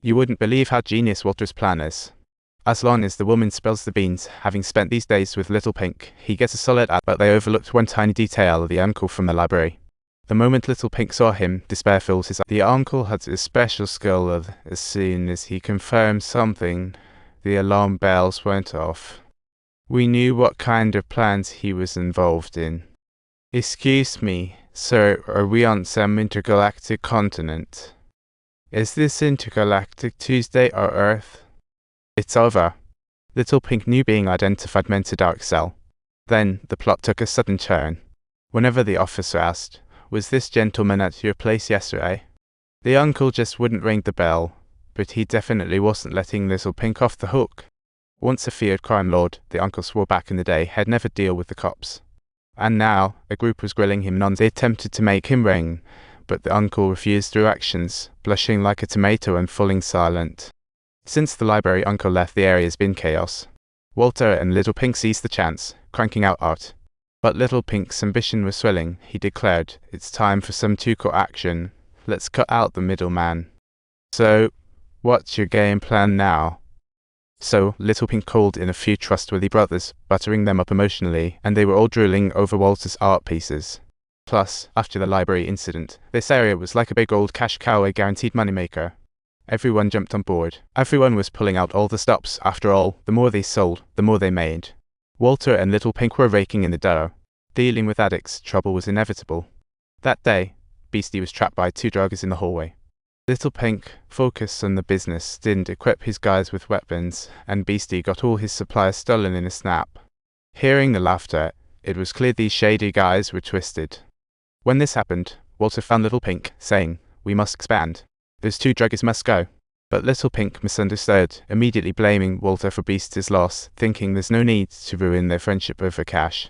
You wouldn't believe how genius Walter's plan is. As long as the woman spills the beans, having spent these days with Little Pink, he gets a solid ad, but they overlooked one tiny detail: the uncle from the library. The moment Little Pink saw him, despair filled his eyes. The uncle had a special skill of, as soon as he confirmed something, the alarm bells went off. We knew what kind of plans he was involved in. Excuse me, sir, are we on some intergalactic continent? Is this intergalactic Tuesday or Earth? It's over. Little Pink knew being identified meant a dark cell. Then the plot took a sudden turn. Whenever the officer asked, "Was this gentleman at your place yesterday?" the uncle just wouldn't ring the bell, but he definitely wasn't letting Little Pink off the hook. Once a feared crime lord, the uncle swore back in the day he'd never deal with the cops. And now, a group was grilling him non. They attempted to make him ring, but the uncle refused through actions, blushing like a tomato and falling silent. Since the library uncle left, the area's been chaos. Walter and Little Pink seized the chance, cranking out art. But Little Pink's ambition was swelling. He declared, "It's time for some two-court action. Let's cut out the middleman." "So, what's your game plan now?" So Little Pink called in a few trustworthy brothers, buttering them up emotionally, and they were all drooling over Walter's art pieces. Plus, after the library incident, this area was like a big old cash cow, a guaranteed moneymaker. Everyone jumped on board. Everyone was pulling out all the stops. After all, the more they sold, the more they made. Walter and Little Pink were raking in the dough. Dealing with addicts, trouble was inevitable. That day, Beastie was trapped by two druggers in the hallway. Little Pink focused on the business, didn't equip his guys with weapons, and Beastie got all his supplies stolen in a snap. Hearing the laughter, it was clear these shady guys were twisted. When this happened, Walter found Little Pink, saying, "We must expand. Those two druggers must go." But Little Pink misunderstood, immediately blaming Walter for Beastie's loss, thinking there's no need to ruin their friendship over cash.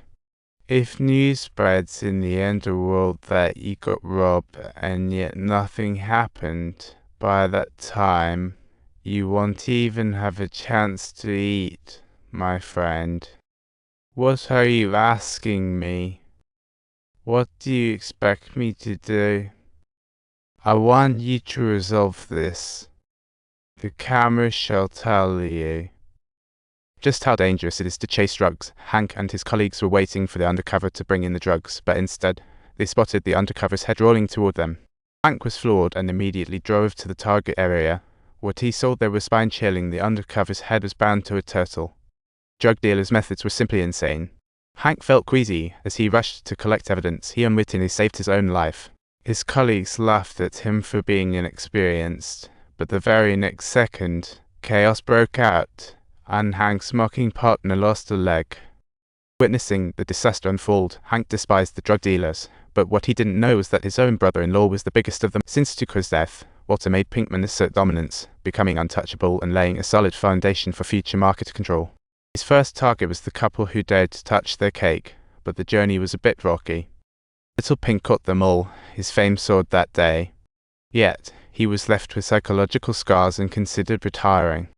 "If news spreads in the underworld that you got robbed and yet nothing happened, by that time, you won't even have a chance to eat, my friend." "What are you asking me? What do you expect me to do?" "I want you to resolve this. The camera shall tell you." Just how dangerous it is to chase drugs, Hank and his colleagues were waiting for the undercover to bring in the drugs, but instead, they spotted the undercover's head rolling toward them. Hank was floored and immediately drove to the target area. What he saw there was spine-chilling. The undercover's head was bound to a turtle. Drug dealer's methods were simply insane. Hank felt queasy as he rushed to collect evidence. He unwittingly saved his own life. His colleagues laughed at him for being inexperienced, but the very next second, chaos broke out, and Hank's mocking partner lost a leg. Witnessing the disaster unfold, Hank despised the drug dealers, but what he didn't know was that his own brother-in-law was the biggest of them. Since Tuco's death, Walter made Pinkman assert dominance, becoming untouchable and laying a solid foundation for future market control. His first target was the couple who dared to touch their cake, but the journey was a bit rocky. Little Pink caught them all, his fame soared that day. Yet, he was left with psychological scars and considered retiring.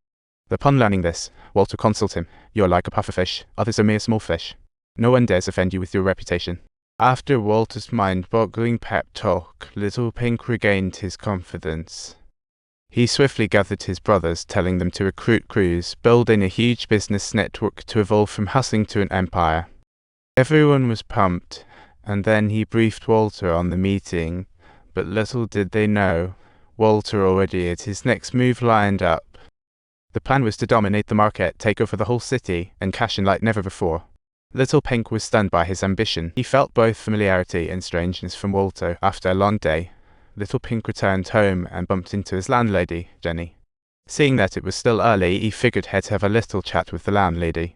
Upon learning this, Walter consoled him. "You're like a pufferfish, others are mere small fish. No one dares offend you with your reputation." After Walter's mind-boggling pep talk, Little Pink regained his confidence. He swiftly gathered his brothers, telling them to recruit crews, building a huge business network to evolve from hustling to an empire. Everyone was pumped, and then he briefed Walter on the meeting, but little did they know, Walter already had his next move lined up. The plan was to dominate the market, take over the whole city, and cash in like never before. Little Pink was stunned by his ambition. He felt both familiarity and strangeness from Walter. After a long day, Little Pink returned home and bumped into his landlady, Jenny. Seeing that it was still early, he figured he'd have a little chat with the landlady.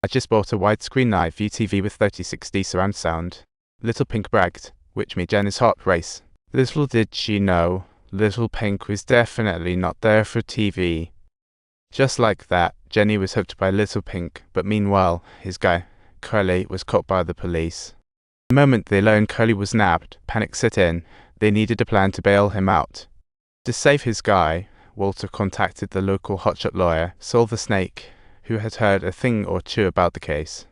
"I just bought a widescreen night view TV with 3060 surround sound," Little Pink bragged, which made Jenny's heart race. Little did she know, Little Pink was definitely not there for TV. Just like that, Jenny was hooked by Little Pink, but meanwhile, his guy, Curly, was caught by the police. The moment they learned Curly was nabbed, panic set in. They needed a plan to bail him out. To save his guy, Walter contacted the local hotshot lawyer, Saul the Snake, who had heard a thing or two about the case.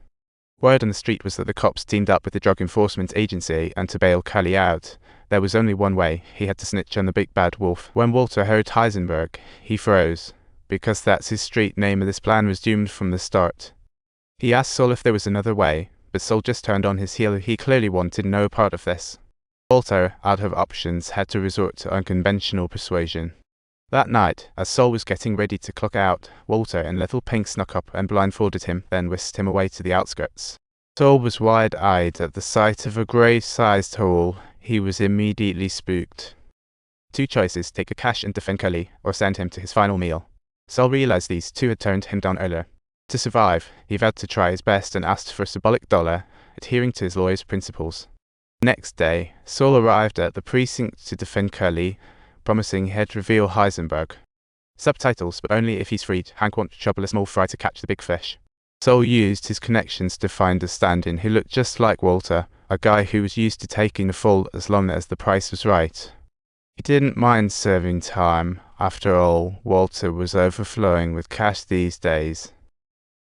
Word on the street was that the cops teamed up with the Drug Enforcement Agency, and to bail Curly out, There was only one way. He had to snitch on the big bad wolf. When Walter heard Heisenberg, he froze, because that's his street name and this plan was doomed from the start. He asked Saul if there was another way, but Saul just turned on his heel. He clearly wanted no part of this. Walter, out of options, had to resort to unconventional persuasion. That night, as Saul was getting ready to clock out, Walter and Little Pink snuck up and blindfolded him, then whisked him away to the outskirts. Saul was wide-eyed at the sight of a grave-sized hole. He was immediately spooked. Two choices: take a cash and defend Curly, or send him to his final meal. Saul realized these two had turned him down earlier. To survive, he vowed to try his best and asked for a symbolic $1, adhering to his lawyer's principles. The next day, Saul arrived at the precinct to defend Curly, promising he'd reveal Heisenberg. Subtitles, but only if he's freed. Hank wants to trouble a small fry to catch the big fish. Saul used his connections to find a stand-in who looked just like Walter, a guy who was used to taking the fall as long as the price was right. He didn't mind serving time. After all, Walter was overflowing with cash these days.